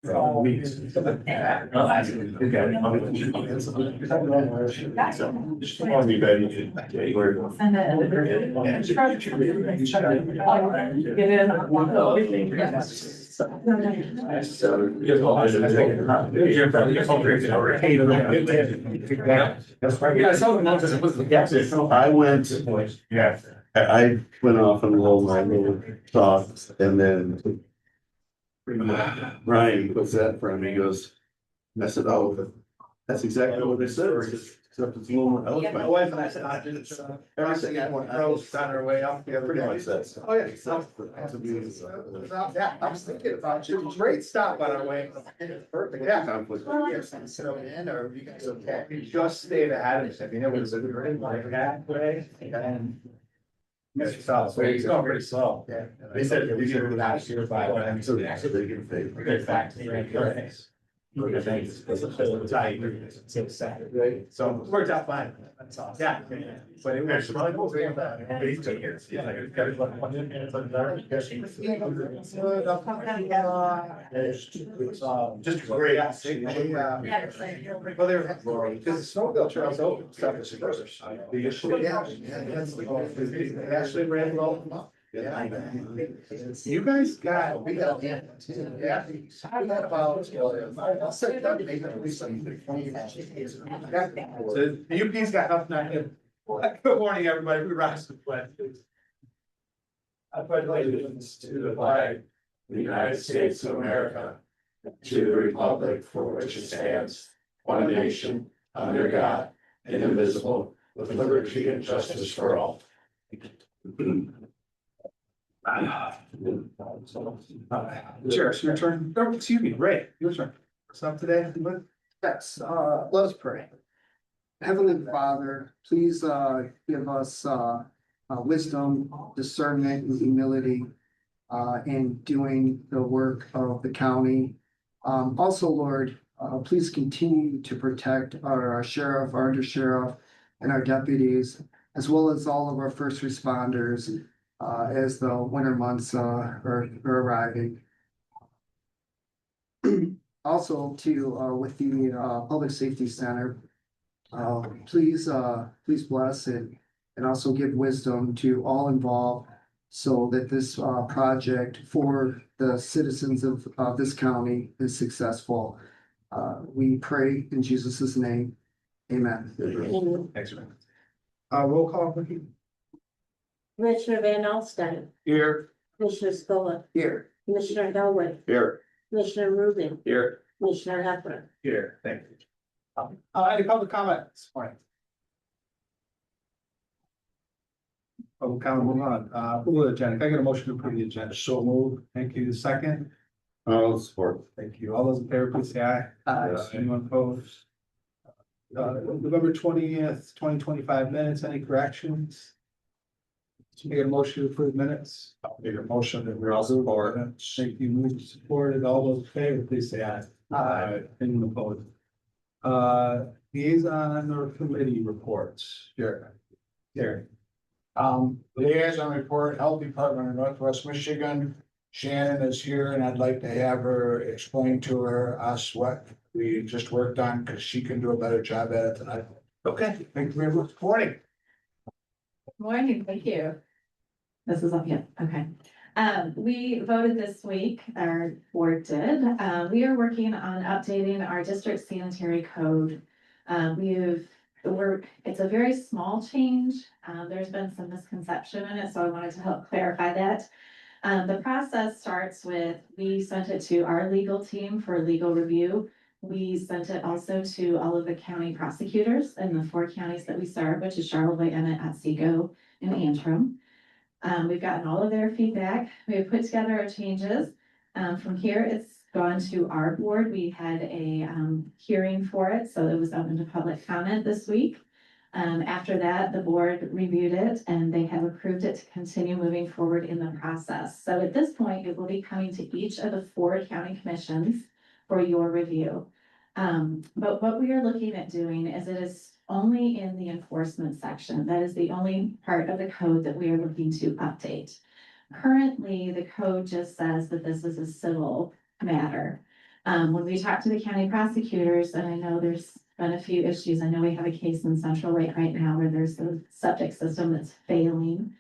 Weeks. I went, Yeah. I went off on my little thoughts and then Ryan puts that for me, he goes, I said, oh, that's exactly what they said, except it's a little more My eloquent. wife and I said, I did it. Everything I want to on our way up. Yeah, pretty much that's. Oh, yeah. That's a beautiful. Yeah, I was thinking about you. Great stop on our way. Perfect, yeah. Conflict. So in, or you guys okay? We just stayed ahead of us. I mean, it was a great like halfway and. It's solid, so it's going pretty slow. Yeah. They said we should last year by. So they get paid. Good fact. Good things. It's tight. It's sad. So it worked out fine. That's awesome. Yeah. But it was really cool. Just great. Well, they're, because the snowmobile trails open stuff is first. They actually ran well. Yeah. You guys got, we got, yeah, we got about, I'll say that maybe at least like 20. So the UP's got nothing on him. Good morning, everybody. We rise to the pledge. I pledge allegiance to the flag of the United States of America, to the republic for which it stands, one nation, under God, indivisible, with liberty and justice for all. Chair, it's your turn. Oh, excuse me, Ray, your turn. What's up today? Yes, let us pray. Heavenly Father, please give us wisdom, discernment, and humility in doing the work of the county. Also, Lord, please continue to protect our sheriff, our undersheriff, and our deputies, as well as all of our first responders as the winter months are arriving. Also, with the Public Safety Center, please bless it and also give wisdom to all involved so that this project for the citizens of this county is successful. We pray in Jesus' name. Amen. Thanks, man. Roll call, Ricky. Commissioner Van Alstine, Here. Commissioner Scola, Here. Commissioner Elwood, Here. Commissioner Rubin, Here. Commissioner Heffernan. Here, thank you. Any public comments? All right. Public comment, move on. Approval of the agenda. Can I get a motion to approve the agenda? So move. Thank you. Second. I'll support. Thank you. All those in favor, please say aye. Aye. Anyone opposed? November 20th, 2025 minutes, any corrections? Can I get a motion to approve minutes? I'll make a motion that we're all support. Thank you. Moved, supported. All those in favor, please say aye. Aye. Anyone opposed? Liaison or committee reports. Here. Here. Liaison report, Health Department of Northwest Michigan. Shannon is here and I'd like to have her explain to us what we just worked on, because she can do a better job at it than I. Okay, thank you very much. Morning. Morning, thank you. This is up yet, okay. We voted this week, our board did. We are working on updating our district sanitary code. It's a very small change. There's been some misconception in it, so I wanted to help clarify that. The process starts with, we sent it to our legal team for legal review. We sent it also to all of the county prosecutors in the 4 counties that we serve, which is Charlevoix, Emmett, Otsego, and Antrim. We've gotten all of their feedback. We have put together our changes. From here, it's gone to our board. We had a hearing for it, so it was open to public comment this week. After that, the board reviewed it and they have approved it to continue moving forward in the process. So at this point, it will be coming to each of the 4 county commissions for your review. But what we are looking at doing is it is only in the enforcement section. That is the only part of the code that we are looking to update. Currently, the code just says that this is a civil matter. When we talked to the county prosecutors, and I know there's been a few issues, I know we have a case in Central Lake right now where there's a septic system that's failing.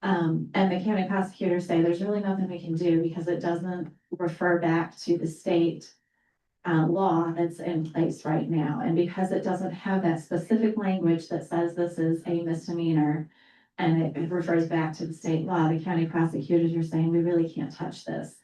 And the county prosecutors say there's really nothing we can do because it doesn't refer back to the state law that's in place right now. And because it doesn't have that specific language that says this is a misdemeanor and it refers back to the state law, the county prosecutors are saying we really can't touch this.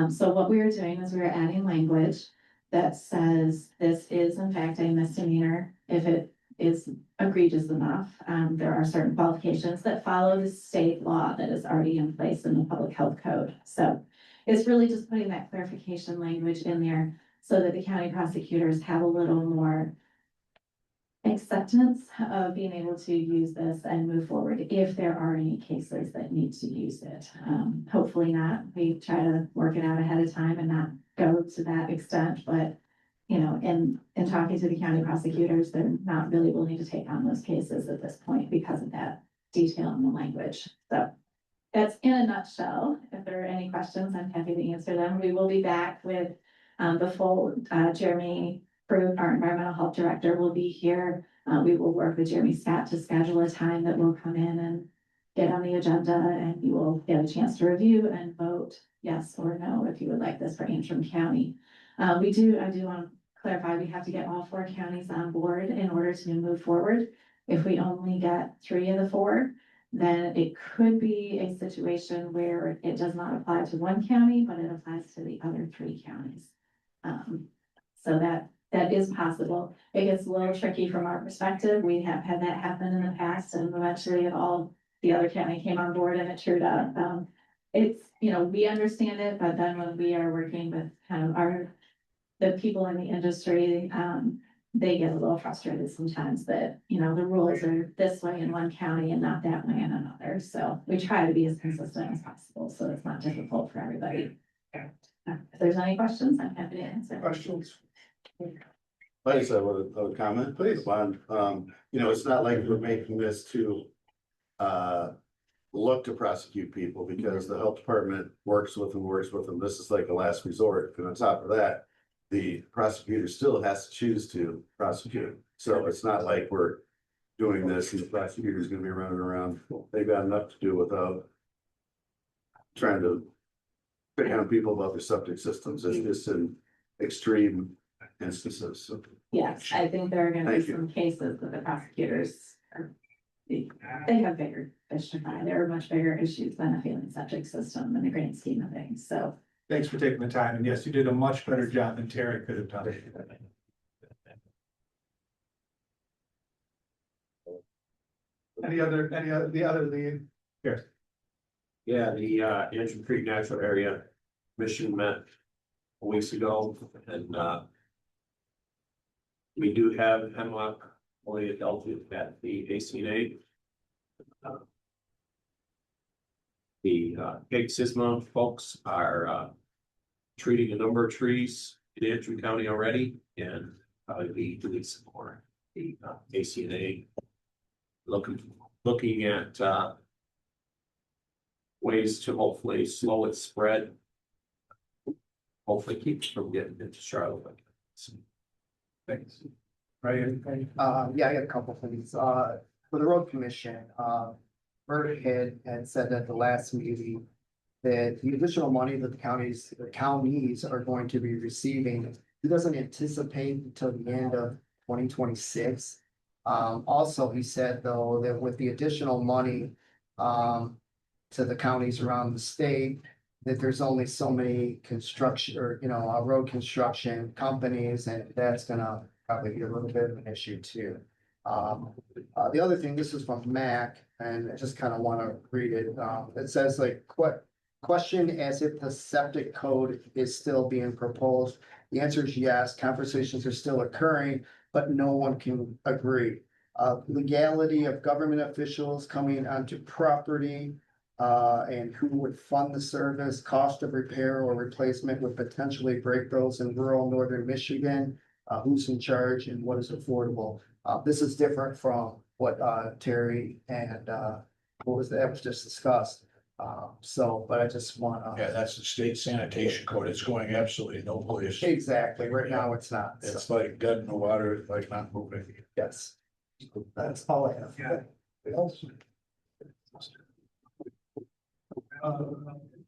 So what we are doing is we're adding language that says this is in fact a misdemeanor if it is egregious enough. There are certain qualifications that follow the state law that is already in place in the public health code. So it's really just putting that clarification language in there so that the county prosecutors have a little more acceptance of being able to use this and move forward if there are any cases that need to use it. Hopefully not. We try to work it out ahead of time and not go to that extent, but you know, in talking to the county prosecutors, they're not really willing to take on those cases at this point because of that detail in the language. So that's in a nutshell. If there are any questions, I'm happy to answer them. We will be back with the full Jeremy Prue, our environmental health director, will be here. We will work with Jeremy Scott to schedule a time that will come in and get on the agenda, and you will get a chance to review and vote yes or no if you would like this for Antrim County. I do want to clarify, we have to get all 4 counties on board in order to move forward. If we only get 3 of the 4, then it could be a situation where it does not apply to one county, but it applies to the other 3 counties. So that is possible. It gets a little tricky from our perspective. We have had that happen in the past, and eventually all the other county came on board and it trued up. It's, you know, we understand it, but then when we are working with kind of the people in the industry, they get a little frustrated sometimes that, you know, the rules are this way in one county and not that way in another. So we try to be as consistent as possible, so it's not difficult for everybody. If there's any questions, I'm happy to answer. Questions? I just have a comment, please. You know, it's not like we're making this to look to prosecute people because the health department works with them. This is like a last resort. And on top of that, the prosecutor still has to choose to prosecute. So it's not like we're doing this and the prosecutor's gonna be running around. They've got enough to do without trying to pick on people about their septic systems. It's just in extreme instances. So Yes, I think there are gonna be Thank you. some cases that the prosecutors are, they have bigger fish to fry. There are much bigger issues than a failing septic system in the grand scheme of things, so. Thanks for taking the time, and yes, you did a much better job than Terry could have done. The other lead? Yes. Yeah, the Antrim Creek Natural Area Mission met weeks ago, and we do have hemlock only adulted at the ACNA. The Big Sisma folks are treating a number of trees in Antrim County already, and probably be doing some more. The ACNA looking at ways to hopefully slow its spread. Hopefully keep it from getting into Charlotte. Thanks. Right. Yeah, I got a couple things. For the road commission, Bert had said at the last meeting that the additional money that the counties are going to be receiving, he doesn't anticipate until the end of 2026. Also, he said though, that with the additional money, to the counties around the state, that there's only so many construction or, road construction companies, and that's gonna probably be a little bit of an issue too. The other thing, this is from Mac, and I just kind of want to read it. It says like, question as if the septic code is still being proposed. The answer is yes, conversations are still occurring, but no one can agree. Legality of government officials coming onto property, and who would fund the service, cost of repair or replacement would potentially break those in rural northern Michigan. Who's in charge and what is affordable? This is different from what Terry and what was that was just discussed. So, but I just wanna. Yeah, that's the state sanitation code. It's going absolutely no place. Exactly, right now it's not, so, It's like dead in the water, it's like not moving. yes. That's all I have.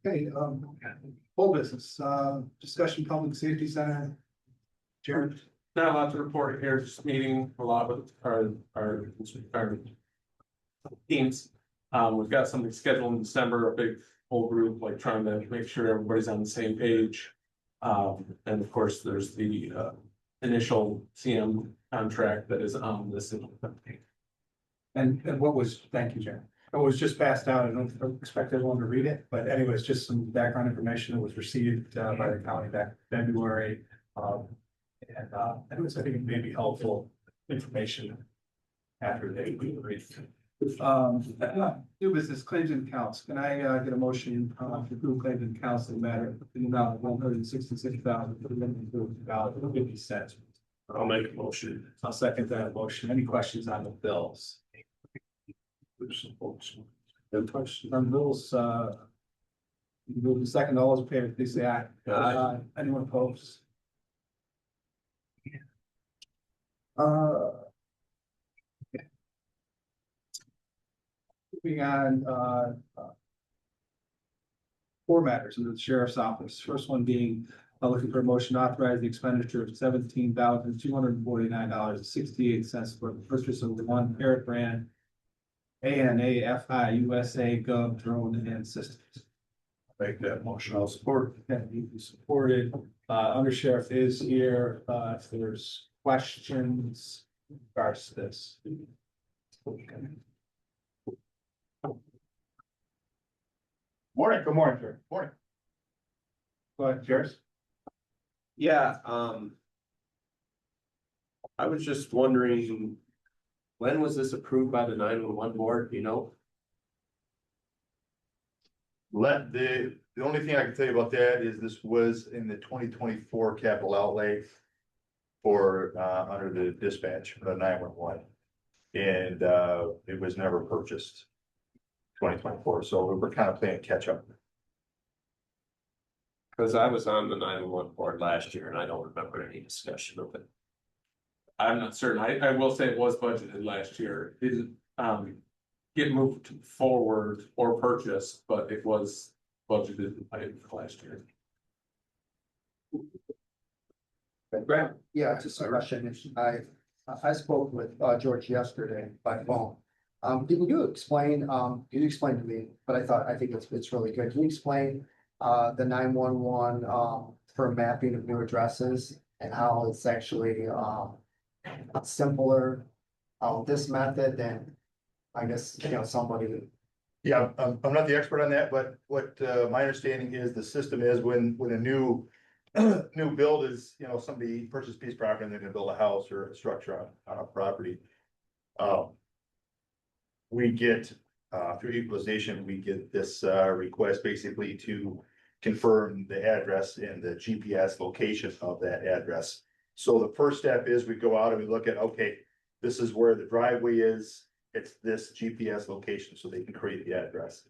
Okay, whole business, discussion public safety center. Jared, Not a lot to report here, just meeting a lot with our teams. We've got something scheduled in December, a big whole group, like trying to make sure everybody's on the same page. And of course, there's the initial CM contract that is on this. and what was, thank you, Jared. It was just passed out. I don't expect everyone to read it, but anyways, just some background information that was received by the county back in February. And it was, I think, it may be helpful information after they read. New business claims and accounts. Can I get a motion to approve claims and accounts in the matter in the amount of $166,350.50? I'll make a motion. I'll second that motion. Any questions on the bills? No question on bills, move the second, all those in favor, please say aye. Aye. Anyone opposed? Uh. Okay. Moving on, four matters in the sheriff's office. First one being, looking for a motion to authorize the expenditure of $17,249.68 for the purchase of the one Parrot brand ANA FI USA Gov drone and systems. Make that motion. I'll support. Okay, you supported. Under sheriff is here. If there's questions in regards to this. Morning, good morning, sir. Morning. Go ahead, Sheriff. Yeah, I was just wondering, when was this approved by the 911 board, you know? The only thing I can tell you about that is this was in the 2024 capital outlay for, under the dispatch, for the 911. And, it was never purchased. 2024, so we're kind of playing catch up. Cause I was on the 911 board last year and I don't remember any discussion of it. I'm not certain, I will say it was budgeted last year, it didn't, get moved forward or purchased, but it was budgeted last year. Graham. Yeah, just a question. I spoke with George yesterday by phone. Can you explain, you explained to me, but I think it's really good. Can you explain the 911 for mapping of new addresses and how it's actually simpler this method than, I guess, somebody. Yeah, I'm not the expert on that, but what my understanding is the system is when a new build is, somebody purchased a piece of property and they're gonna build a house or a structure on a property. We get through equalization, we get this request basically to confirm the address and the GPS location of that address. So the first step is we go out and we look at, okay, this is where the driveway is, it's this GPS location, so they can create the address.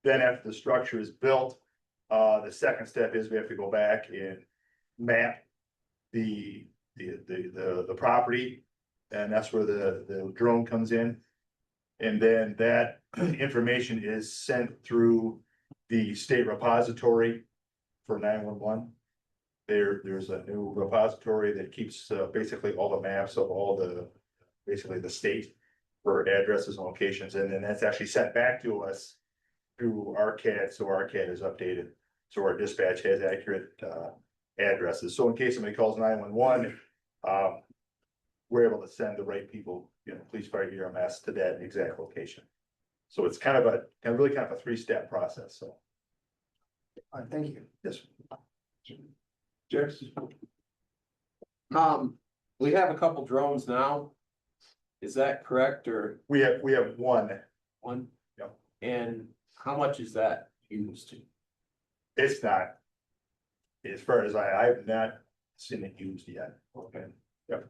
Then after the structure is built, the second step is we have to go back and map the property. And that's where the drone comes in. And then that information is sent through the state repository for 911. There's a new repository that keeps basically all the maps of all basically the state for addresses and locations, and then that's actually sent back to us through ARCAD, so ARCAD is updated. So our dispatch has accurate addresses. So in case somebody calls 911, we're able to send the right people, police, fire, EMS to that exact location. So it's kind of a three-step process, so. Thank you. Yes. Sheriff. We have a couple drones now. Is that correct, or We have one. one? Yep. And how much is that used? It's not. As far as I've not seen it used yet. Okay. Yep.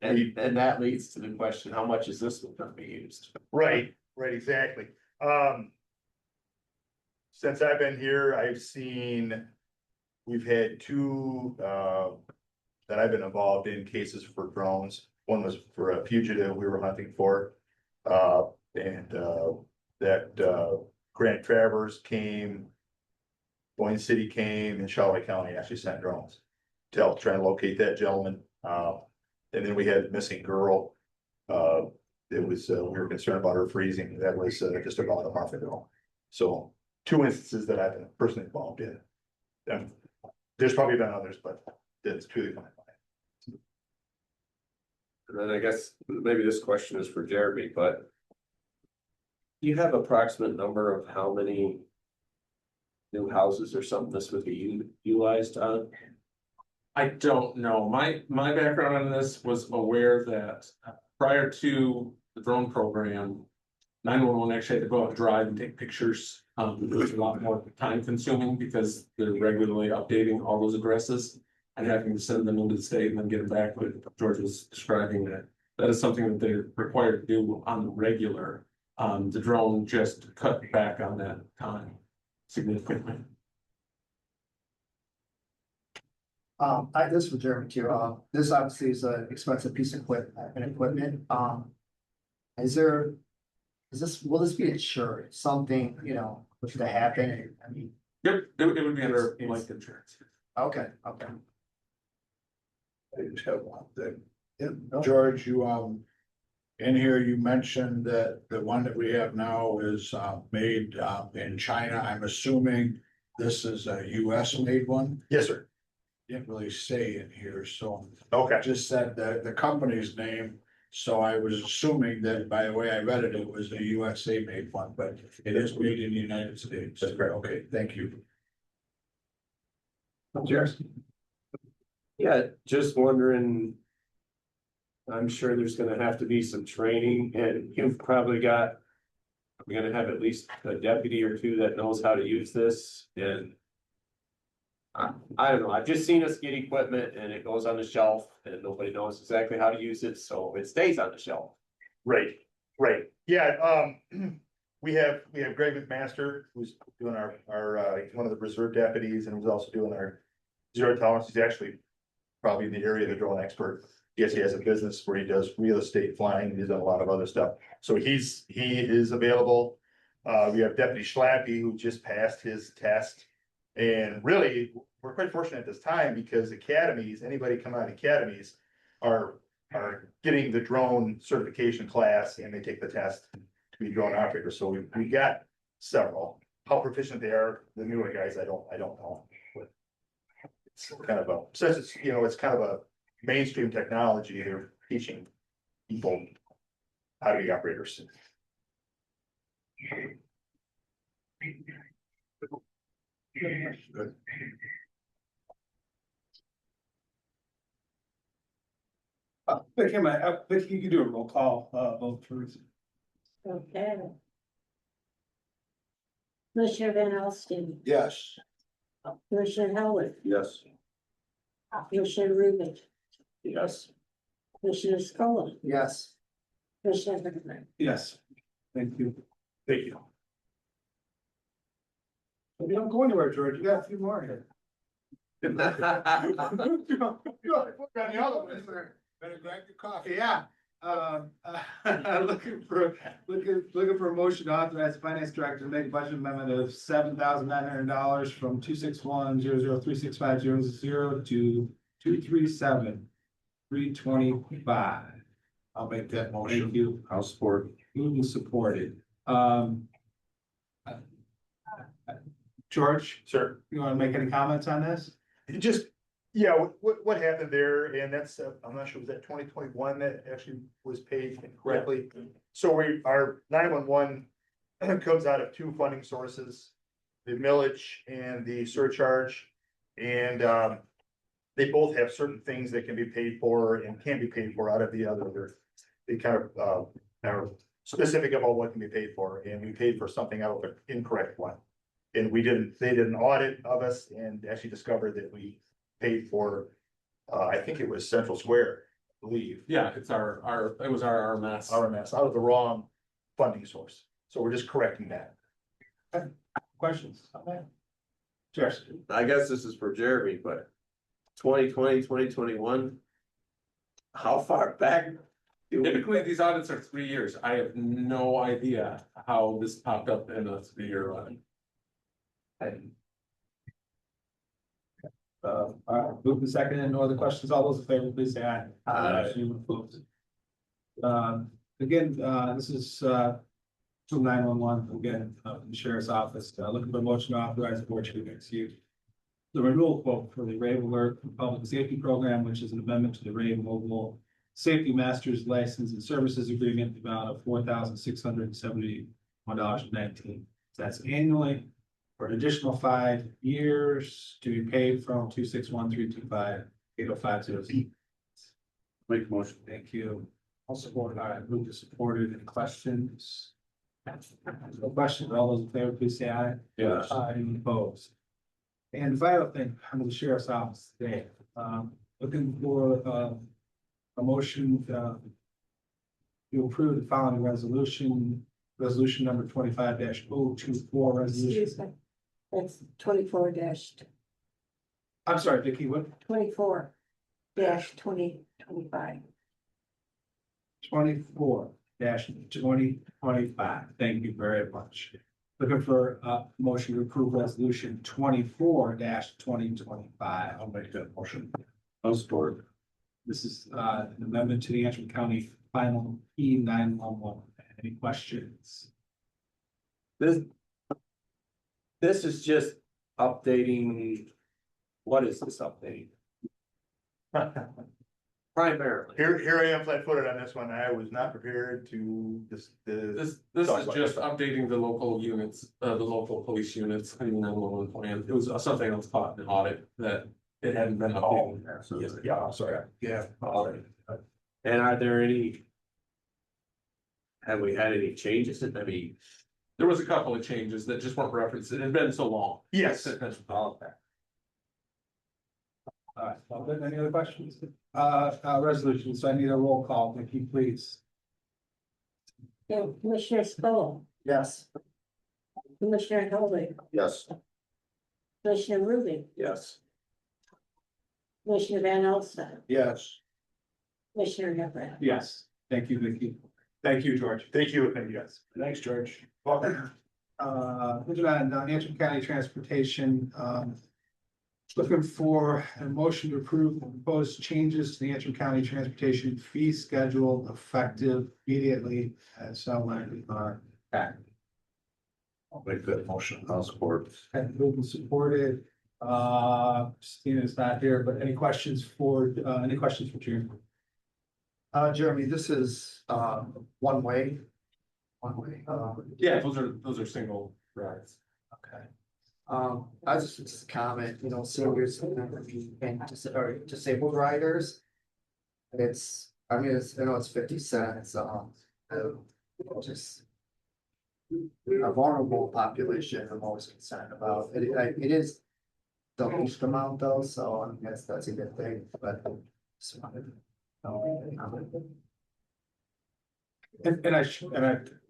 And that leads to the question, how much is this one gonna be used? Right, exactly. since I've been here, I've seen, we've had two, that I've been involved in cases for drones. One was for a fugitive we were hunting for. That Grant Travers came, Boyne City came, and Shawnee County actually sent drones to help try and locate that gentleman. And then we had a missing girl. It was, we were concerned about her freezing. That was just about a month ago. So 2 instances that I've been personally involved in. There's probably been others, but that's truly my mind. And then I guess maybe this question is for Jeremy, but. Do you have approximate number of how many new houses or something this would be utilized on? I don't know. My background on this was aware that prior to the drone program, 911 actually had to go out and drive and take pictures. It was a lot more time consuming because they're regularly updating all those addresses and having to send them into the state and then get them back. But George was describing that is something that they're required to do on the regular. The drone just cut back on that time significantly. This is for Jeremy too. This obviously is an expensive piece of equipment. Will this be insured? Something, was to happen? I mean, Yep, it would be under life insurance. okay. I just have one thing. George, you, in here, you mentioned that the one that we have now is, made, in China. I'm assuming this is a US made one. Yes, sir. Didn't really say in here, so Okay. I just said the company's name. So I was assuming that by the way I read it, it was a USA made one, but it is made in the United States. That's correct. Okay, thank you. Yeah, just wondering. I'm sure there's gonna have to be some training and you've probably got. We're gonna have at least a deputy or two that knows how to use this and. I don't know, I've just seen us get equipment and it goes on the shelf and nobody knows exactly how to use it, so it stays on the shelf. Right. Yeah, we have Greg McMaster, who's doing our, one of the reserve deputies, and who's also doing our zero tolerance. He's actually probably the area of the drone expert. Yes, he has a business where he does real estate flying. He's done a lot of other stuff. So he is available. We have Deputy Schlappy, who just passed his test. And really, we're quite fortunate at this time because academies, anybody coming out of academies are getting the drone certification class and they take the test to be drone operators. So we got several. How proficient they are, the newer guys, I don't know. But it's kind of since it's, it's kind of a mainstream technology, they're teaching people how to be operators. Good. But you can do a roll call, vote first. Okay. Commissioner Van Alstine, Yes. Commissioner Howard, Yes. Commissioner Rubin, Yes. Commissioner Scola, Yes. Commissioner Brennan. Yes. Thank you. Thank you. You don't go anywhere, George. You got a few more here. Better grab your coffee. Yeah, looking for a motion to authorize the finance director to make a budget amendment of $7,900 from 261-003650 to 237-325. I'll make that Thank motion. you. I'll support. Moved and supported. George, Sir. you want to make any comments on this? It just, yeah, what happened there, and that's, I'm not sure, was that 2021 that actually was paid correctly? So our 911 comes out of two funding sources, the millage and the surcharge. And they both have certain things that can be paid for and can't be paid for out of the other. They kind of are specific about what can be paid for, and we paid for something out of the incorrect one. And they did an audit of us and actually discovered that we paid for, I think it was Central Square, I believe. Yeah, it's it was our RMS. RMS, out of the wrong funding source. So we're just correcting that. questions? Cheers. I guess this is for Jeremy, but 2020, 2021. How far back? do we- Typically, these audits are 3 years. I have no idea how this popped up in a 3-year run. All right, move the second and no other questions. All those in favor, please say aye. Aye. Anyone opposed? Again, this is, 911, again, the sheriff's office, looking for a motion to authorize the board to execute the renewal quote for the Rave Alert Public Safety Program, which is an amendment to the Rave Mobile Safety Masters License and Services Agreement, the amount of $4,671.19. That's annually for an additional 5 years to be paid from 261-325-8050. Make a motion. Thank you. I'll support. All right, move to supported. Any questions? No questions. All those in favor, please say aye. Yes. Any opposed? And the final thing, under the sheriff's office today, looking for, a motion, to approve the following resolution number 25-024 resolution. Excuse me. That's 24-2025. I'm sorry, Vicky, what? 24-2025. 24-2025. Thank you very much. Looking for a motion to approve resolution 24-2025. I'll make that motion. I'll support. This is an amendment to the Antrim County Final E911. Any questions? This is just updating. What is this updating? Primarily. Here I am flat-footed on this one. I was not prepared to This Talk is about just updating the local units, the local police units, in the 911 plan. It was something else caught in an audit that it hadn't been updated. So, Yes. Yeah, I'm sorry. Yeah. And are there any? Have we had any changes? I mean, There was a couple of changes that just weren't referenced. It had been so long. Yes. all of that. All right, well, then, any other questions? Resolution, so I need a roll call, Vicky, please. Yeah, Commissioner Scola, Yes. Commissioner Hellwig, Yes. Commissioner Ruby, Yes. Commissioner Van Alstad, Yes. Commissioner Nevrat. Yes, thank you, Vicky. Thank you, George. Thank you. Thank you guys. Thanks, George. Welcome. Moving on, Antrim County Transportation, looking for a motion to approve the proposed changes to the Antrim County Transportation fee schedule effective immediately as outlined in our pack. I'll make that motion. I'll support. And moved and supported. Christina's not here, but any questions for Jeremy? Jeremy, this is, one way. Yeah, those are single rides. Okay. I just a comment, seniors and disabled riders. It's, I mean, I know it's 50 cents, just. A vulnerable population I'm always concerned about. It is the least amount though, so I guess that's a good thing, but. Just wanted to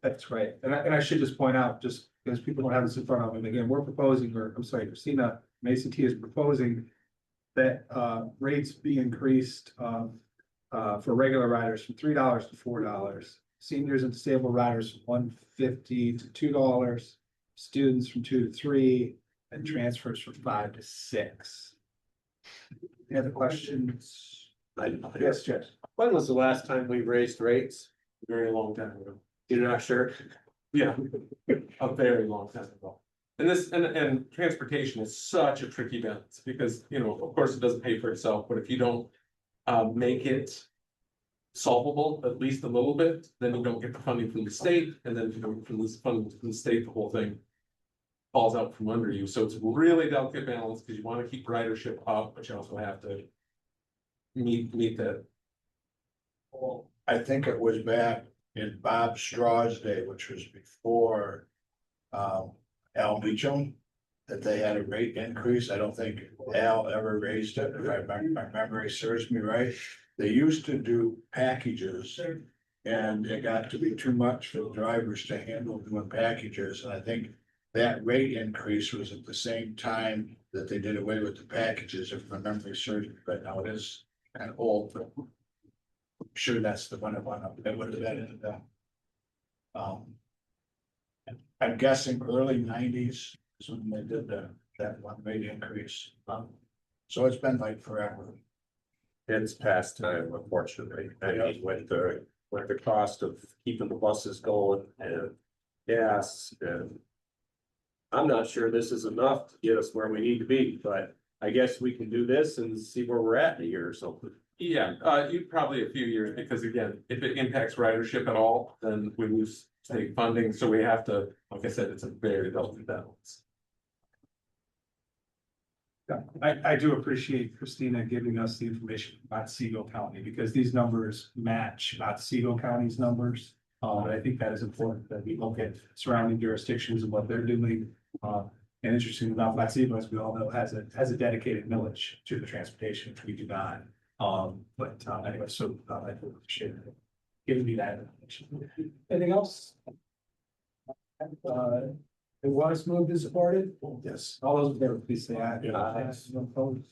That's right, and I should just point out, just because people don't have this in front of them, again, we're proposing, or I'm sorry, Christina, ACT is proposing. That rates be increased for regular riders from $3 to $4. Seniors and disabled riders from $1.50 to $2, students from $2 to $3, and transfers from $5 to $6. Any other questions? Yes, Jess. When was the last time we raised rates? Very long time ago. You're not sure? Yeah, a very long time ago. And this, and transportation is such a tricky balance because, of course, it doesn't pay for itself, but if you don't make it solvable at least a little bit, then you don't get the funding from the state, and then if you don't get from this funding from the state, the whole thing falls out from under you. So it's a really delicate balance because you want to keep ridership up, but you also have to meet that. Well, I think it was back in Bob Straw's day, which was before Al Beecham, that they had a rate increase. I don't think Al ever raised it, if my memory serves me right. They used to do packages, and it got to be too much for the drivers to handle doing packages, and I think that rate increase was at the same time that they did away with the packages, if my memory serves me, but now it is kind of old, but I'm sure that's the one that went up, that would have been in the, I'm guessing early nineties is when they did that one rate increase. So it's been like forever. It's past time, unfortunately. I mean, with the cost of keeping the buses going and gas and. I'm not sure this is enough to get us where we need to be, but I guess we can do this and see where we're at in a year or something. Yeah, you probably a few years, because again, if it impacts ridership at all, then we lose state funding, so we have to, like I said, it's a very delicate balance. Yeah, I do appreciate Christina giving us the information about Seagull County, because these numbers match Seagull County's numbers. And I think that is important, that we look at surrounding jurisdictions and what they're doing. And interesting enough, Otsego, as we all know, has a dedicated millage to the transportation, which we do not. But anyway, so I appreciate it giving me that information. Anything else? It was moved and supported? Yes. All those in favor, please say aye. Aye. No opposed?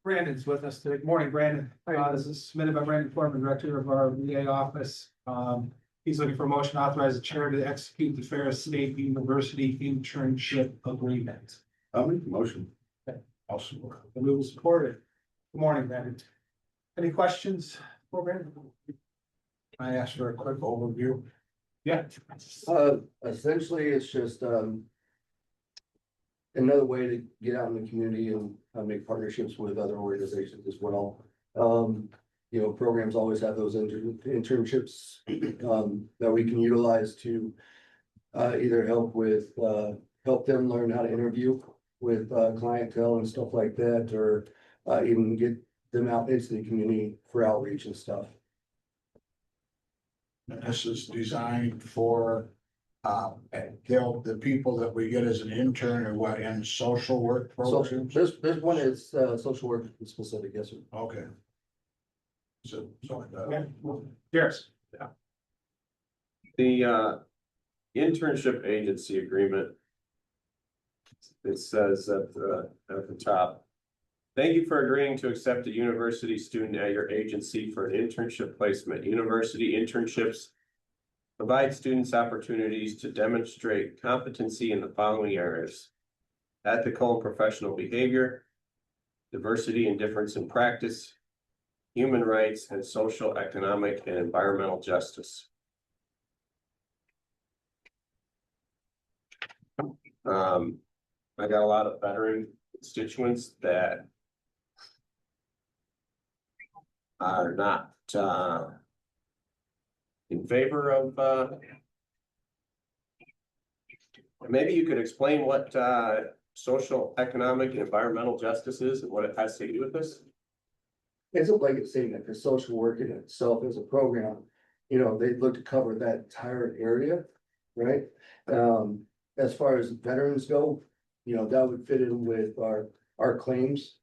Brandon's with us today. Morning, Brandon. This is submitted by Brandon Foreman, Director of our VA office. He's looking for a motion to authorize the chair to execute the Ferris State University internship agreement. I'll make the motion. I'll support. And we will support it. Good morning, Brandon. Any questions for Brandon? I asked for a quick overview. Yeah. Essentially, it's just, another way to get out in the community and make partnerships with other organizations as well. You know, programs always have those internships, that we can utilize to, either help them learn how to interview with, clientele and stuff like that, or, even get them out into the community for outreach and stuff. And this is designed for, the people that we get as an intern or what, in social work So programs? this one is, social work specific, yes, sir. Okay. So, Yes. The internship agency agreement. It says at the top. Thank you for agreeing to accept a university student at your agency for an internship placement. University internships provide students opportunities to demonstrate competency in the following areas: ethical and professional behavior, diversity and difference in practice, human rights, and social, economic, and environmental justice. I got a lot of veteran constituents that are not in favor of maybe you could explain what social, economic, and environmental justice is and what it has to do with this? It's a blanket statement, because social work in itself is a program, you know, they look to cover that entire area, right? As far as veterans go, you know, that would fit in with our claims,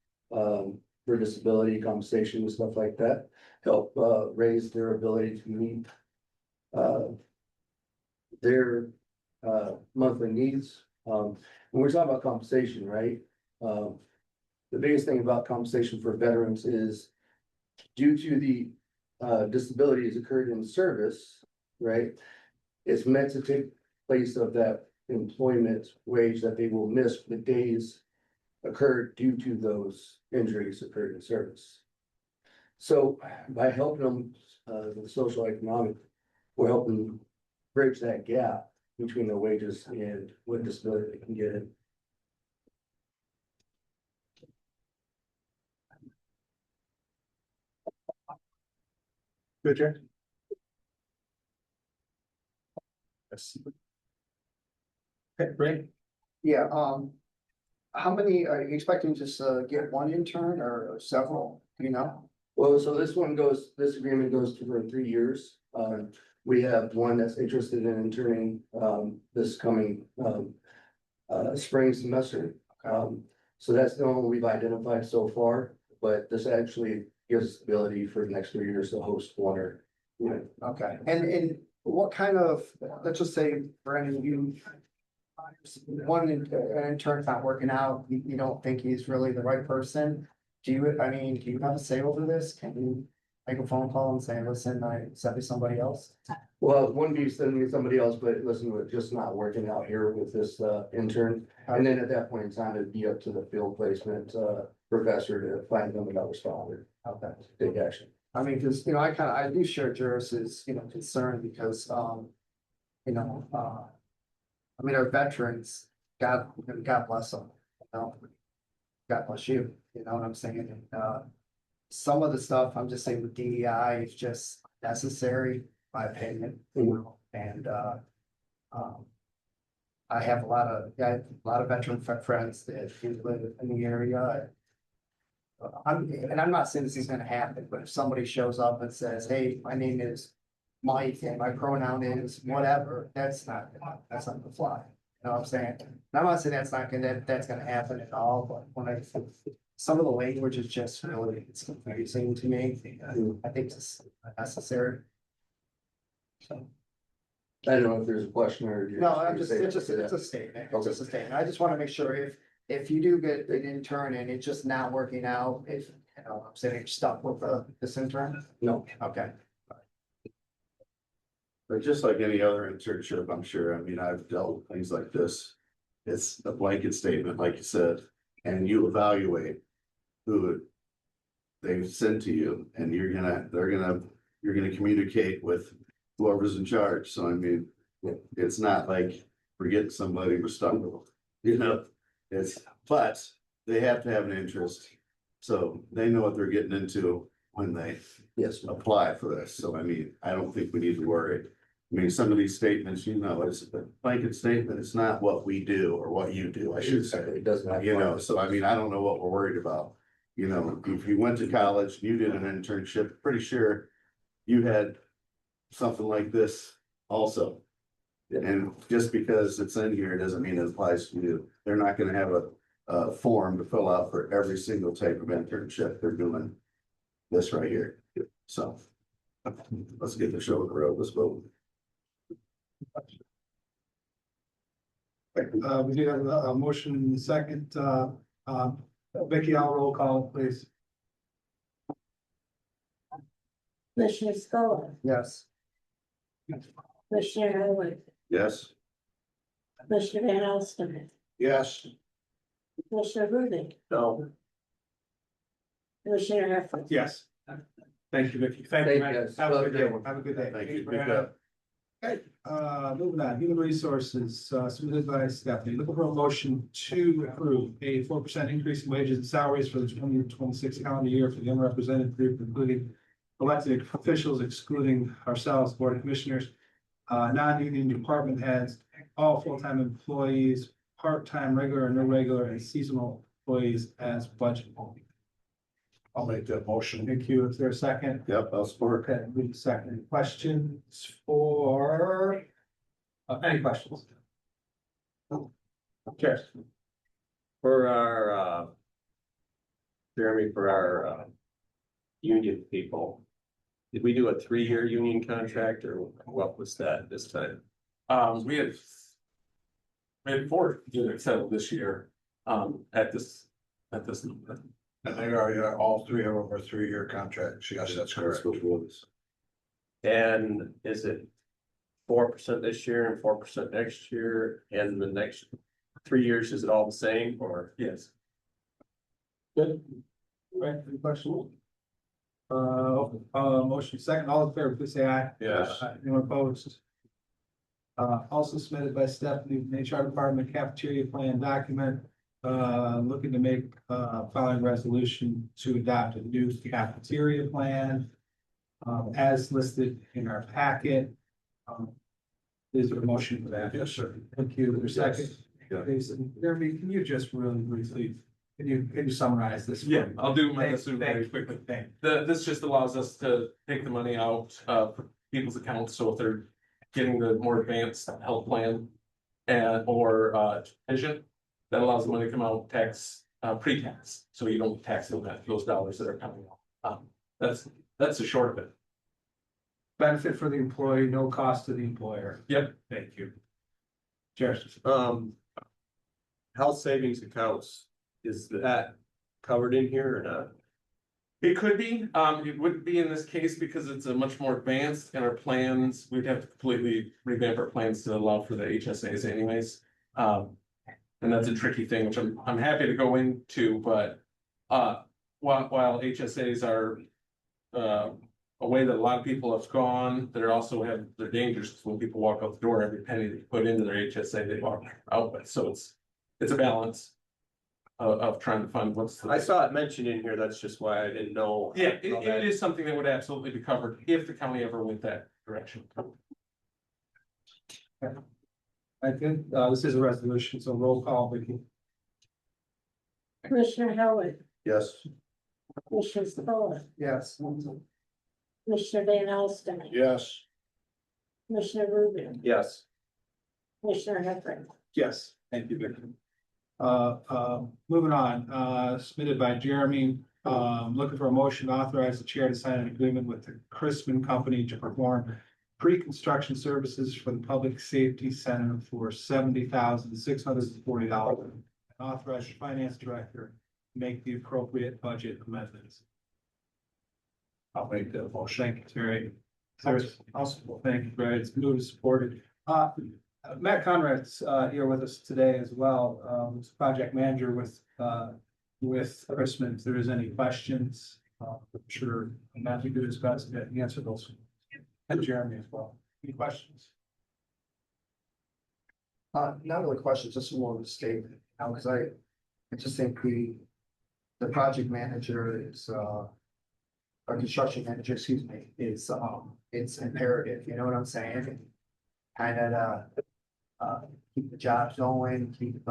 for disability compensation and stuff like that. Help, raise their ability to meet, their, monthly needs. When we're talking about compensation, right? The biggest thing about compensation for veterans is due to the disabilities occurred in service, right? It's meant to take place of that employment wage that they will miss for the days occurred due to those injuries occurred in service. So by helping them with social economic, we're helping bridge that gap between their wages and what disability they can get. Good, Jared. Okay, great. Yeah, how many are you expecting to just get one intern or several, do you know? Well, so this agreement goes for 3 years. We have one that's interested in interning, this coming, spring semester. So that's the one we've identified so far, but this actually gives us the ability for the next 3 years to host one or Okay, and what kind of, let's just say, Brandon, you. An intern's not working out, you don't think he's really the right person. Do you, I mean, do you have a say over this? Can you make a phone call and say, listen, I sent you somebody else? Well, one be sending me somebody else, but listen, we're just not working out here with this intern. And then at that point in time, it'd be up to the field placement professor to find them another responder. Okay. Take action. I mean, cause I do share Juris's, concern because, I mean, our veterans, God bless them, God bless you, you know what I'm saying? And, some of the stuff, I'm just saying with DEI is just necessary, my opinion, and, I have a lot of veteran friends that do live in the area. I'm not saying this is gonna happen, but if somebody shows up and says, hey, my name is Mike and my pronoun is whatever, that's not gonna fly. You know what I'm saying? And I'm not saying that's gonna happen at all, but when some of the language is just really, it's confusing to me. I think it's necessary. So. I don't know if there's a question or. No, it's a statement. It's just a statement. I just want to make sure if you do get an intern and it's just not working out, if, I'm saying you're stuck with this intern? No. Okay. But just like any other internship, I'm sure, I mean, I've dealt with things like this. It's a blanket statement, like you said, and you evaluate who they've sent to you, and you're gonna communicate with whoever's in charge. So I mean, it's not like forget somebody we're stuck with, but they have to have an interest. So they know what they're getting into when they apply for this. So I mean, I don't think we need to worry. I mean, some of these statements, it's a blanket statement. It's not what we do or what you do, I should say. It doesn't. So I mean, I don't know what we're worried about. If you went to college, you did an internship, pretty sure you had something like this also. And just because it's in here doesn't mean it applies to you. They're not gonna have a form to fill out for every single type of internship. They're doing this right here. So let's get the show on the road. Let's vote. We do have a motion in the second, Vicky, I'll roll call, please. Commissioner Scola, Yes. Commissioner Howard, Yes, Commissioner Van Alsterdam, Yes, Commissioner Rubin, No, Commissioner Heffernan. Yes. Thank you, Vicky. Thank Thank you, man. you, guys. Have a good day. Have a good one. Have a good day. thank you. Brianna. Okay, moving on, human resources, submitted by Stephanie, looking for a motion to approve a 4% increase in wages and salaries for the 2026 calendar year for the unrepresented group, including elected officials excluding ourselves, board of commissioners, non-union department heads, all full-time employees, part-time, regular, no regular, and seasonal employees as budget. I'll make that motion. Thank you. Is there a second? Yep, I'll support. Okay, move to second. Questions for? Any questions? Cheers. for our, Jeremy, for our, union people. Did we do a 3-year union contract or what was that this time? We had 4 units settled this year, at this number. And they are, all 3 of them are 3-year contracts. Yes, that's correct. And is it 4% this year and 4% next year, and the next 3 years, is it all the same, or? Yes. Good. Right, any questions? Motion second, all in favor, please say aye. Yes. Anyone opposed? Also submitted by Stephanie, from HR department cafeteria plan document, looking to make, following resolution to adopt a new cafeteria plan. As listed in our packet. Is there a motion for that? Yes, sir. Thank you. There's a second. Yeah. Jason, Jeremy, can you just really briefly, can you summarize this? Yeah, I'll do my Thanks, best very thanks, quickly. thanks. This just allows us to take the money out of people's accounts, so if they're getting the more advanced health plan or pension, that allows the money to come out tax, pre-tax, so you don't tax them those dollars that are coming out. That's the short of it. benefit for the employee, no cost to the employer. Yep. Thank you. Jared. Health savings accounts, is that covered in here or not? It could be, it wouldn't be in this case because it's a much more advanced in our plans. We'd have to completely revamp our plans to allow for the HSAs anyways. And that's a tricky thing, which I'm happy to go into, but, while HSAs are, a way that a lot of people have gone, they're also have, they're dangerous when people walk out the door, every penny they put into their HSA, they walk out with, so it's a balance. Of trying to find what's the. I saw it mentioned in here, that's just why I didn't know. Yeah, it is something that would absolutely be covered if the county ever went that direction. I think, this is a resolution, so roll call, Vicky. Commissioner Howard, Yes. Commissioner Scola, Yes. Commissioner Van Alstine, Yes. Commissioner Rubin, Yes. Commissioner Heckler. Yes, thank you, Victor. Moving on, submitted by Jeremy, looking for a motion to authorize the chair to sign an agreement with the Chrisman Company to perform pre-construction services for the Public Safety Center for $70,640. And authorize the finance director to make the appropriate budget amendments. I'll make the motion. Thank you, Terry. Also, thank you, Brad. It's moved and supported. Matt Conrad's here with us today as well, he's project manager with Chrisman. If there is any questions, I'm sure Matt will do his best to answer those. And Jeremy as well. Any questions? Not really questions, just more of a statement, because I just think the project manager is, or construction manager, excuse me, is, it's imperative, you know what I'm saying? Kind of, keep the jobs going, keep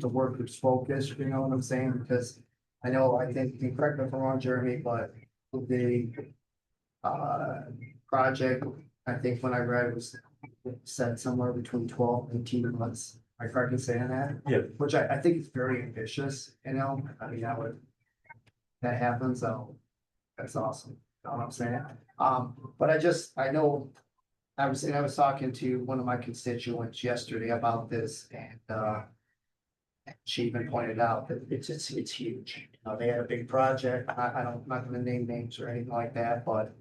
the workers focused, you know what I'm saying? Because I know, I think, you correct me if I'm wrong, Jeremy, but the project, I think when I read it was said somewhere between 12 and 18 months. Am I correct in saying that? Yeah. Which I think is very ambitious, you know, I mean, that happens, so that's awesome, you know what I'm saying? But I know, I was talking to one of my constituents yesterday about this, and she even pointed out that it's huge. They had a big project. I'm not gonna name names or anything like that, but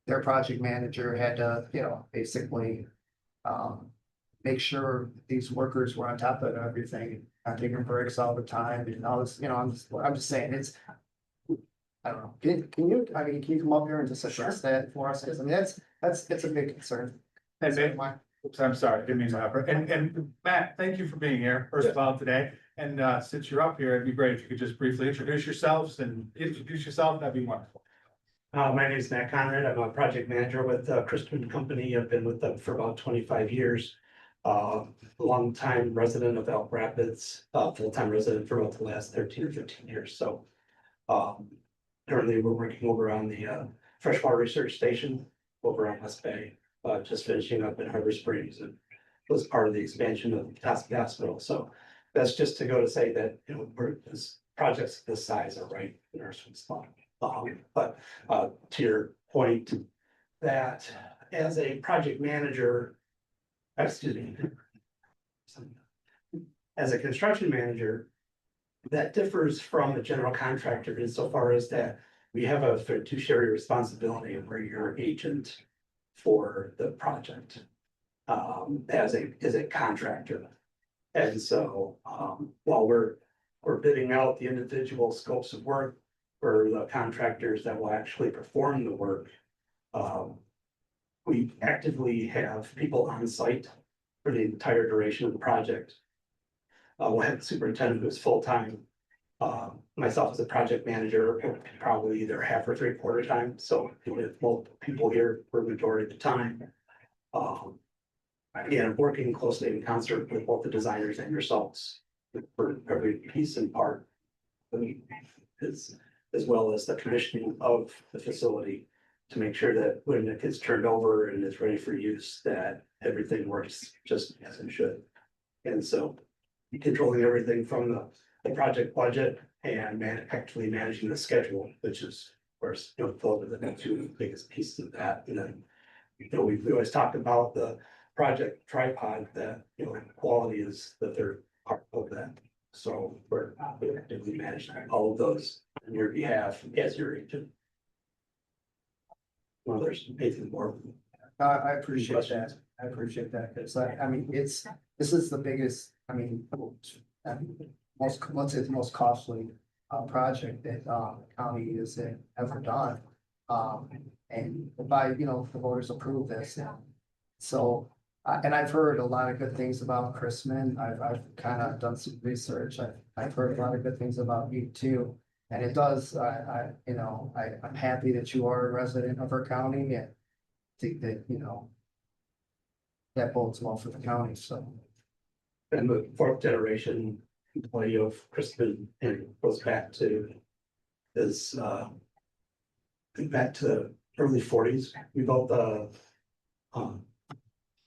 their project manager had to, basically make sure these workers were on top of everything, not taking breaks all the time and all this, I'm just saying, it's, I don't know, can you come up here and just address that for us? 'Cause I mean, that's a big concern. And then, oops, I'm sorry, didn't mean to interrupt. And Matt, thank you for being here, first of all, today. And since you're up here, it'd be great if you could just briefly introduce yourselves, that'd be wonderful. My name is Matt Conrad. I'm a project manager with Chrisman Company. I've been with them for about 25 years. Longtime resident of Elk Rapids, full-time resident for about the last 13 or 15 years. So currently we're working over on the freshwater research station over on West Bay, just finishing up in Harbor Springs, and was part of the expansion of Petoskey Hospital. So that's just to go to say that, this projects this size are right in our sweet spot. But to your point, that as a project manager, as a construction manager, that differs from a general contractor insofar as that we have a fiduciary responsibility of where you're agent for the project as a contractor. And so while we're bidding out the individual scopes of work for the contractors that will actually perform the work, we actively have people on site for the entire duration of the project. We'll have the superintendent who's full-time. Myself as a project manager, probably either half or three-quarter time, so we have multiple people here for the majority of the time. Again, working closely in concert with both the designers and yourselves for every piece and part. As well as the commissioning of the facility to make sure that when it gets turned over and it's ready for use, that everything works just as it should. And so controlling everything from the project budget and actually managing the schedule, which is course, Philip is the two biggest pieces of that, and then. We always talk about the project tripod that, quality is the third part of that. So we're actively managing all of those on your behalf as your agent. Well, there's anything more. I appreciate that. I appreciate that, because I mean, this is the biggest, let's say the most costly project that the county has ever done. And by, the voters approve this. So, and I've heard a lot of good things about Chrisman. I've kind of done some research. I've heard a lot of good things about you too. And it does, I'm happy that you are a resident of our county and think that, that bodes well for the county, so. And the fourth generation employee of Crispin, and goes back to his, back to early forties. We built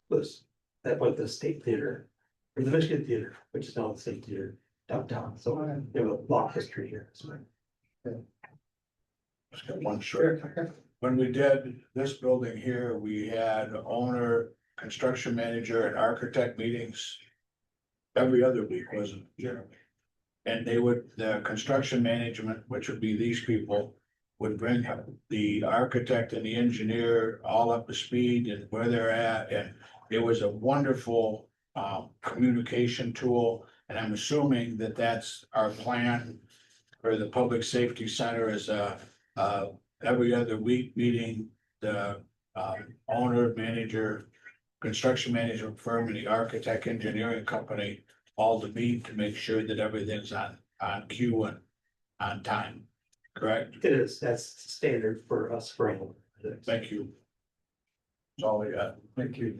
was that went to the State Theater, or the Michigan Theater, which is now the State Theater downtown. So we have a long history here. So, Just got one short. When we did this building here, we had owner, construction manager and architect meetings. Every other week, wasn't it, Jeremy? And the construction management, which would be these people, would bring the architect and the engineer all up to speed and where they're at, and it was a wonderful communication tool. And I'm assuming that that's our plan for the public safety center is every other week meeting, the owner, manager, construction management firm and the architect engineering company all to meet to make sure that everything's on cue and on time, correct? it is, that's standard for us for all. Thank you. That's all I got. Thank you.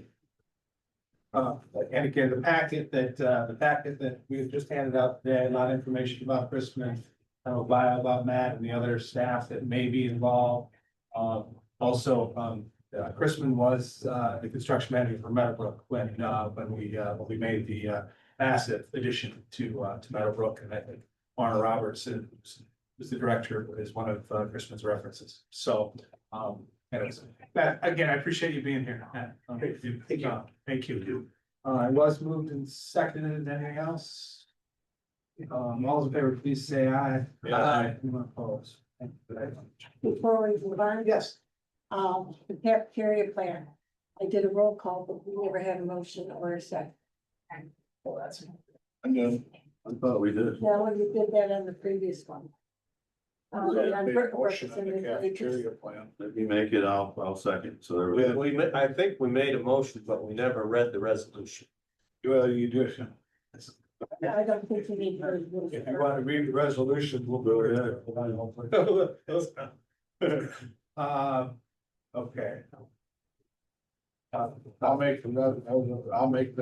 And again, the packet that we have just handed out today, a lot of information about Crispin, about Matt and the other staff that may be involved. Crispin was the construction manager for Meadowbrook when we made the massive addition to Meadowbrook, and I think Marna Roberts was the director, is one of Crispin's references. So, anyways, Matt, again, I appreciate you being here. Matt. Thank you. Thank you. It was moved and seconded. Anything else? All those in favor, please say aye. Aye. Anyone opposed? Thank you very much. Before we move on. Yes. The cafeteria plan, I did a roll call, but we never had a motion or a second. Well, that's. I'm good. I thought we did. No, you did that on the previous one. Yeah, On big Brit- portion of the Representative cafeteria plan. If you make it, I'll second. So there we go. I think we made a motion, but we never read the resolution. Well, you do. I don't think you need. If you want to read the resolution, we'll go ahead. Okay. I'll make the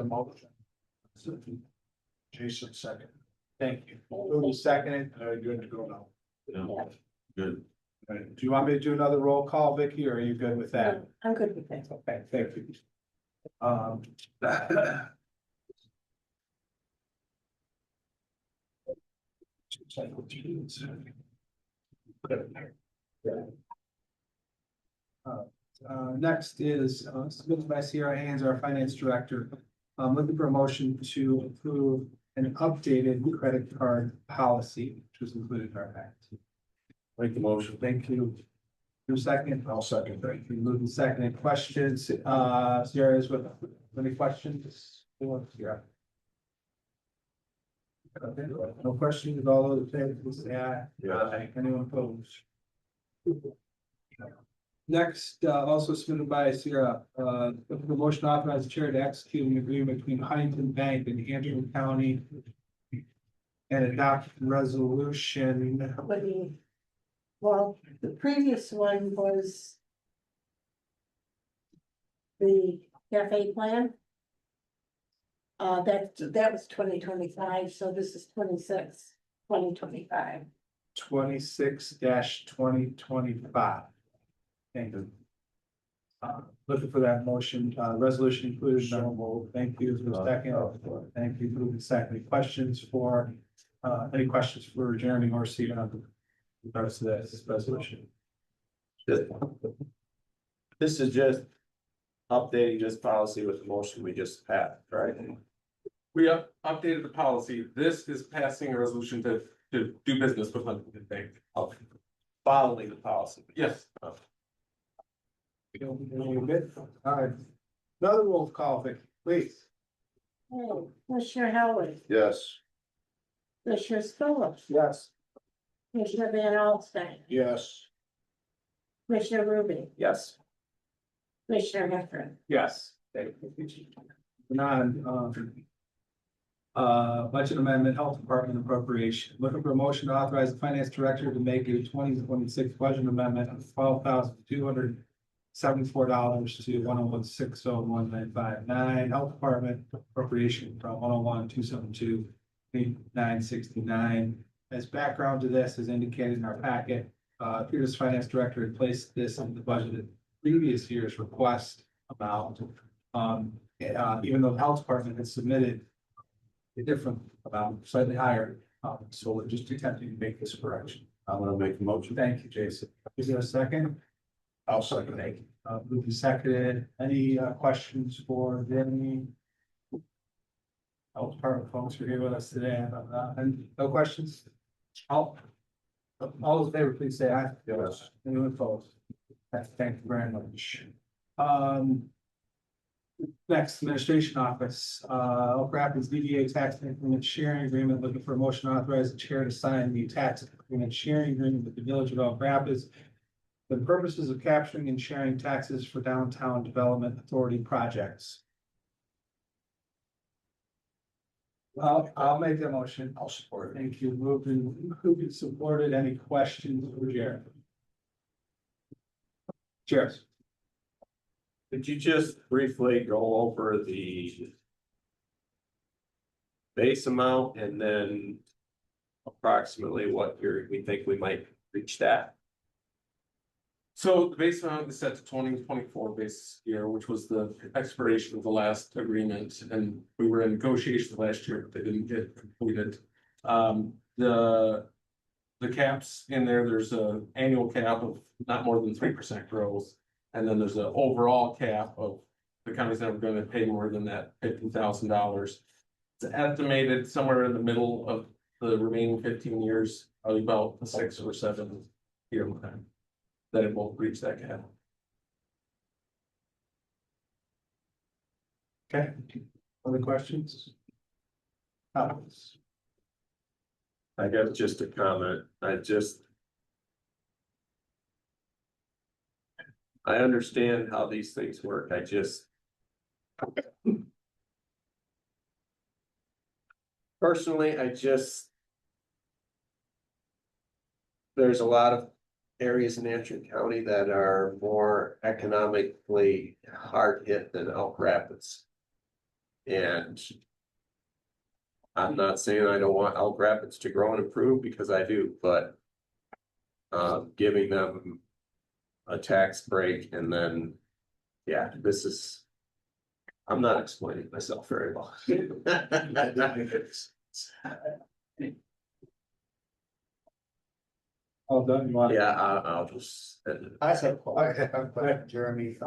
motion. Jason second. Thank you. Moving seconded. Good to go now. Yeah. Good. Do you want me to do another roll call, Vicky, or are you good with that? I'm good with that. Okay, thank you. Next is submitted by Sierra Haynes, our finance director. Looking for a motion to approve an updated credit card policy, which was included in our package. Make the motion. Thank you. Your second. I'll second. Thank you. Moving second. Any questions? Sierra is with any questions? Sierra. Okay, no questions. All those in favor, please say aye. Yeah. Anyone opposed? Next, also submitted by Sierra, the motion to authorize the chair to execute an agreement between Huntington Bank and Antrim County and adopt resolution. Well, the previous one was the cafe plan. That was 2025, so this is 2025. 26-2025. Thank you. Looking for that motion, resolution included, no, thank you for the second. Thank you, moving second. Any questions for Jeremy or Stephen on regards to this resolution? This is just updating this policy with the motion we just passed, right? We updated the policy. This is passing a resolution to do business with Huntington Bank. Following the policy. Yes. Good. All right. Another roll call, Vicky, please. Oh, Commissioner Howard, Yes. Commissioner Stoll, Yes. Commissioner Van Alstine, Yes. Commissioner Ruby, Yes. Commissioner Heffernan. Yes. Budget amendment, health department appropriation, looking for a motion to authorize the finance director to make a 2026 budget amendment of $12,274 to 101,601,959. Health department appropriation from 101,272,969. As background to this, as indicated in our packet, previous finance director had placed this in the budget previous year's request amount. Even though the health department had submitted a different amount, slightly higher, so we're just attempting to make this correction. I'm gonna make a motion. Thank you, Jason. Is there a second? I'll second it. Thank you. Moved and seconded. Any questions for Danny? Health department folks who are here with us today, and no questions? All those in favor, please say aye. Yes. Anyone opposed? Thank you very much. Next, administration office, Elk Rapids DDA tax increment sharing agreement, looking for a motion to authorize the chair to sign the tax increment sharing agreement with the village of Elk Rapids for the purposes of capturing and sharing taxes for downtown development authority projects. I'll make the motion. I'll support it. Thank you. Moved and supported. Any questions for Jared? Jared? Could you just briefly go over the base amount and then approximately what we think we might reach that? So the base amount is set to 2024 base year, which was the expiration of the last agreement, and we were in negotiations last year, but they didn't get completed. The caps in there's a annual cap of not more than 3% growth. And then there's an overall cap of the county's never gonna pay more than that $50,000. It's estimated somewhere in the middle of the remaining 15 years, probably about the 6 or 7 year time, that it won't reach that cap. Okay, other questions? Comments? I guess just a comment, I understand how these things work, personally, there's a lot of areas in Antrim County that are more economically hard hit than Elk Rapids. And I'm not saying I don't want Elk Rapids to grow and improve, because I do, but giving them a tax break and then, yeah, I'm not explaining myself very well. All done, you want? Yeah, I'll just. I said, Jeremy,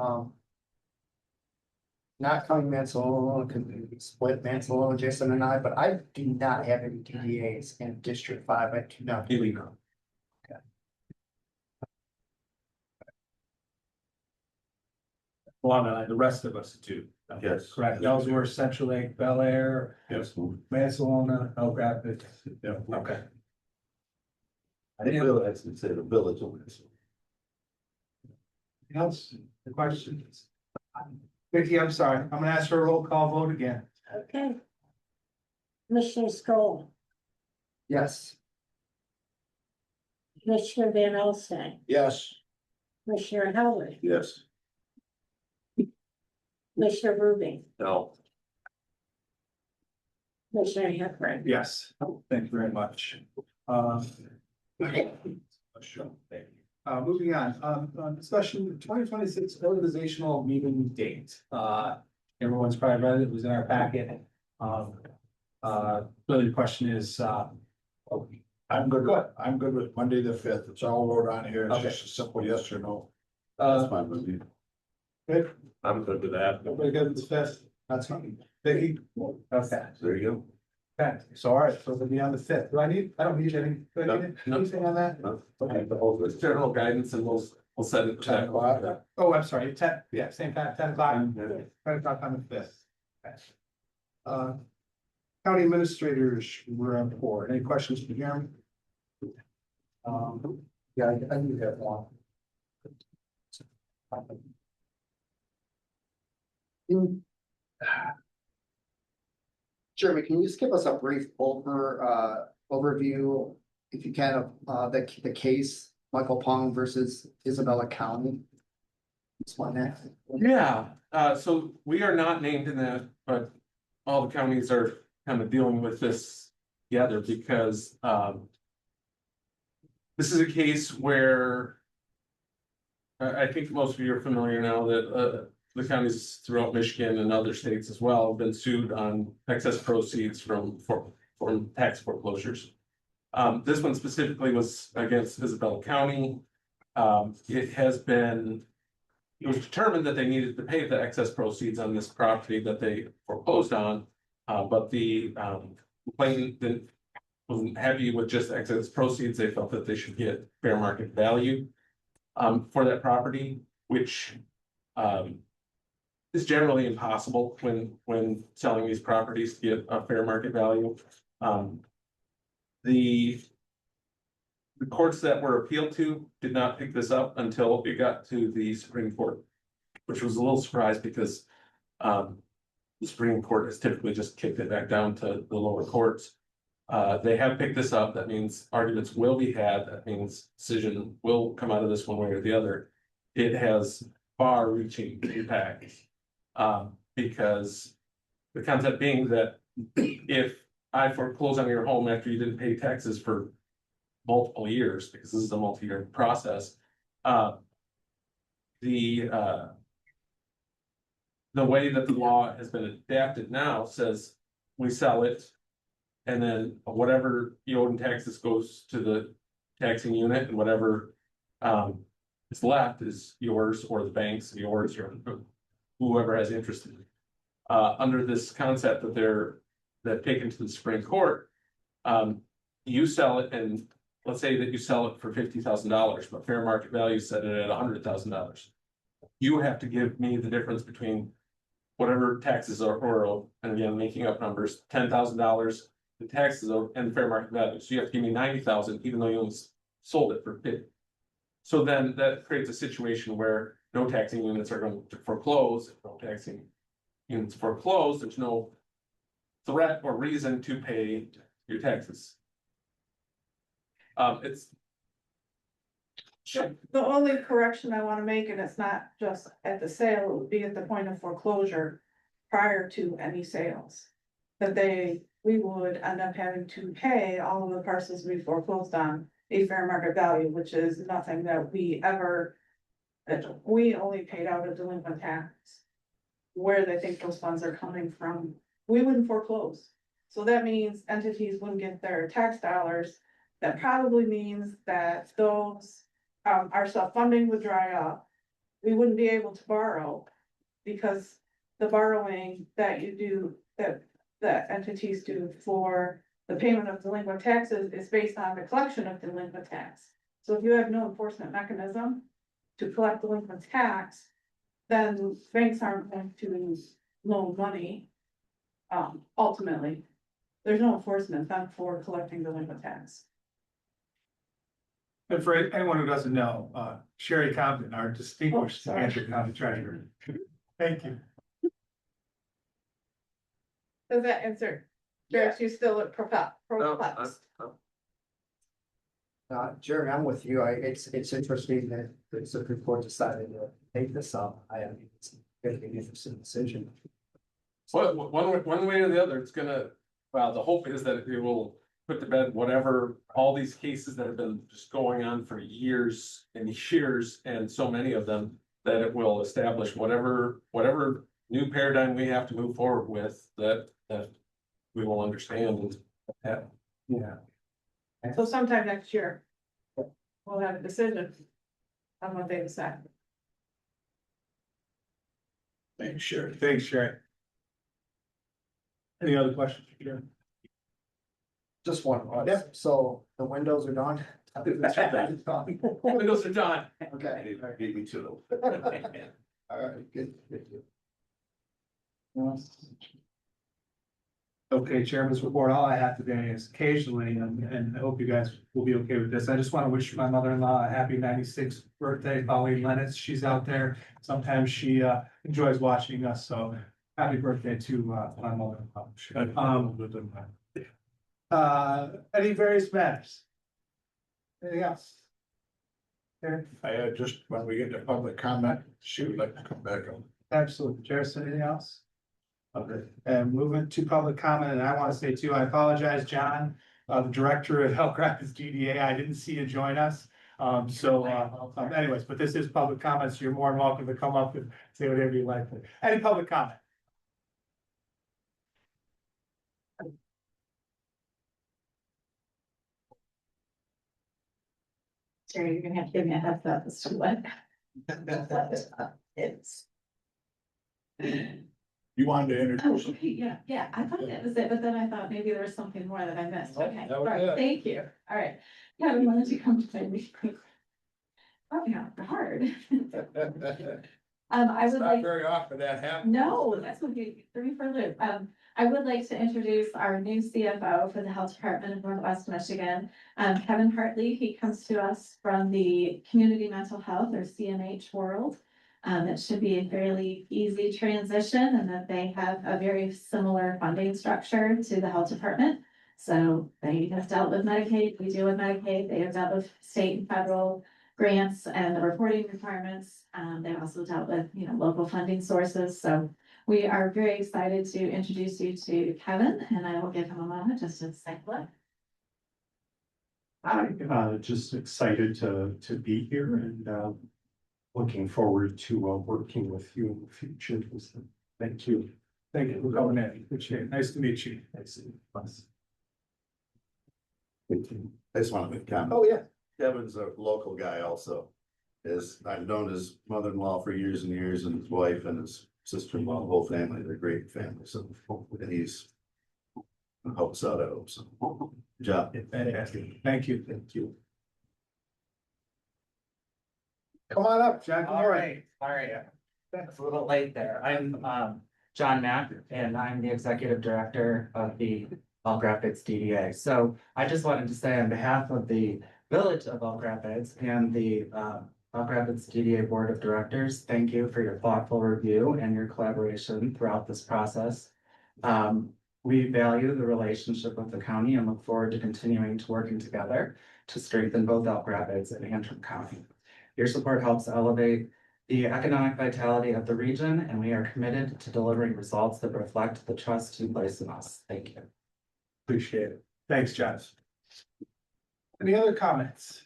not coming Mansalona, can split Mansalona, Jason and I, but I do not have any DDAs in District 5. I do not believe. Well, and the rest of us do. Yes. Correct. Ellsworth, Central Lake, Bel Air, Yes. Mansalona, Elk Rapids. Yeah. Okay. I didn't realize it said the village on this. Anything else? The questions? Vicky, I'm sorry. I'm gonna ask for a roll call vote again. Okay. Commissioner Stoll, Yes. Commissioner Van Alstine, Yes. Commissioner Howard, Yes. Commissioner Ruby, No, Commissioner Heffernan. Yes, thank you very much. Moving on discussion 2026 organizational meeting date. Everyone's probably read it, it was in our packet. Really the question is, I'm good with Monday the fifth. It's all wrote on here. It's just a simple yes or no. That's fine with me. I'm good with that. Everybody good with the fifth? That's fine. Vicky? Okay. There you Okay, so all right, so it'll be on the fifth. I don't need any, do I need anything on that? go. Okay. It's general guidance and we'll set it. 10 o'clock. Oh, I'm sorry, 10, yeah, same time, 10 o'clock. 10 o'clock on the fifth. Okay. County administrators report. Any questions for Jeremy? Yeah, I do have one. Jeremy, can you just give us a brief overview, if you can, of the case, Michael Pong versus Isabella County? Just one that. Yeah, so we are not named in that, but all the counties are kind of dealing with this together because, this is a case where I think most of you are familiar now that, the counties throughout Michigan and other states as well have been sued on excess proceeds from tax foreclosures. This one specifically was against Isabella County. It was determined that they needed to pay the excess proceeds on this property that they foreclosed on. But the complainant wasn't happy with just excess proceeds. They felt that they should get fair market value for that property, which is generally impossible when selling these properties to get a fair market value. The courts that were appealed to did not pick this up until it got to the Supreme Court, which was a little surprised because the Supreme Court has typically just kicked it back down to the lower courts. They have picked this up. That means arguments will be had. That means decision will come out of this one way or the other. It has far-reaching impacts. Because the concept being that if I foreclose on your home after you didn't pay taxes for multiple years, because this is a multi-year process, the way that the law has been adapted now says we sell it, and then whatever you owe in taxes goes to the taxing unit, and whatever is left is yours or the bank's, yours or whoever has interest in it. Under this concept that taken to the Supreme Court, you sell it, and let's say that you sell it for $50,000, but fair market value set it at $100,000. You have to give me the difference between whatever taxes are owed, and again, making up numbers, $10,000, the taxes owed, and fair market value. So you have to give me $90,000, even though you only sold it for $50,000. So then that creates a situation where no taxing units are going to foreclose. If no taxing units foreclose, there's no threat or reason to pay your taxes. It's The only correction I want to make, and it's not just at the sale, it would be at the point of foreclosure prior to any sales. That we would end up having to pay all of the parcels we foreclosed on a fair market value, which is nothing that we only paid out a delinquent tax. Where they think those funds are coming from, we wouldn't foreclose. So that means entities wouldn't get their tax dollars. That probably means that those, our self-funding would dry up. We wouldn't be able to borrow because the borrowing that you do, that entities do for the payment of delinquent taxes is based on the collection of delinquent tax. So if you have no enforcement mechanism to collect delinquent tax, then banks aren't going to loan money. Ultimately, there's no enforcement then for collecting delinquent tax. And for anyone who doesn't know, Sherry Compton, our distinguished sorry. Antrim County Treasurer. Thank you. Does that answer? Yes, you still look perplexed. Jeremy, I'm with you. It's interesting that the Supreme Court decided to take this up. I think it's gonna be an interesting decision. well, one way or the other, it's gonna, well, the hope is that it will put to bed whatever, all these cases that have been just going on for years and years, and so many of them, that it will establish whatever new paradigm we have to move forward with, that we will understand and have. Yeah. So sometime next year. We'll have a decision. On what they decide. Thanks, Sherry. Thanks, Sherry. Any other questions, Sherry? Just one. Yep, so the windows are done. Windows are done. Okay. Beat me to them. All right, good. Okay, Chairman's report, all I have today is occasionally, and I hope you guys will be okay with this, I just want to wish my mother-in-law a happy 96th birthday, Pauline Lennox, she's out there. Sometimes she enjoys watching us, so happy birthday to my mother-in-law. Any various matters? Anything else? Okay, I had just, when we get to public comment, she would like to come back on. absolutely, Jared, anything else? Okay, and moving to public comment, and I want to say too, I apologize, John, the director of Health Rapids DDA, I didn't see you join us. Anyways, but this is public comments, you're more than welcome to come up and say whatever you like. Any public comment? Jerry, you're gonna have to give me a heads up as to what. It's. You wanted to Oh, introduce. okay, yeah, I thought that was it, but then I thought maybe there was something more that I missed, okay, that all was right, it. thank you, all right. Kevin, why don't you come to my meeting? Oh, yeah, hard. I would Not like, very often that happens. no, that's what you threw me for a loop. I would like to introduce our new CFO for the Health Department of Northwest Michigan. Kevin Hartley, he comes to us from the Community Mental Health or CMH world. It should be a fairly easy transition and that they have a very similar funding structure to the health department. So they have dealt with Medicaid, we deal with Medicaid, they have dealt with state and federal grants and the reporting requirements. They've also dealt with, local funding sources. So we are very excited to introduce you to Kevin, and I will give him a moment just to say hello. Hi, just excited to be here and looking forward to working with you in the future. Thank you. Thank you for coming in, appreciate it, nice to meet you. Thank you. I just want to make a comment. Oh, yeah. Kevin's a local guy also. I've known his mother-in-law for years and years, and his wife and his sister-in-law, the whole family, they're a great family, so, and he's. Helps out, I hope so. Good job. Fantastic, thank you. Thank you. Come on up, Jack. All right, sorry, it's a little late there. I'm John Mack, and I'm the executive director of the Elk Rapids DDA. So I just wanted to say on behalf of the village of Elk Rapids and the Elk Rapids DDA Board of Directors, thank you for your thoughtful review and your collaboration throughout this process. We value the relationship with the county and look forward to continuing to working together to strengthen both Elk Rapids and Antrim County. Your support helps elevate the economic vitality of the region, and we are committed to delivering results that reflect the trust you place in us. Thank you. Appreciate it. Thanks, John. Any other comments?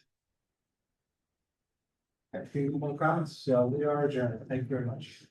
Any more comments? So we are adjourned. Thank you very much.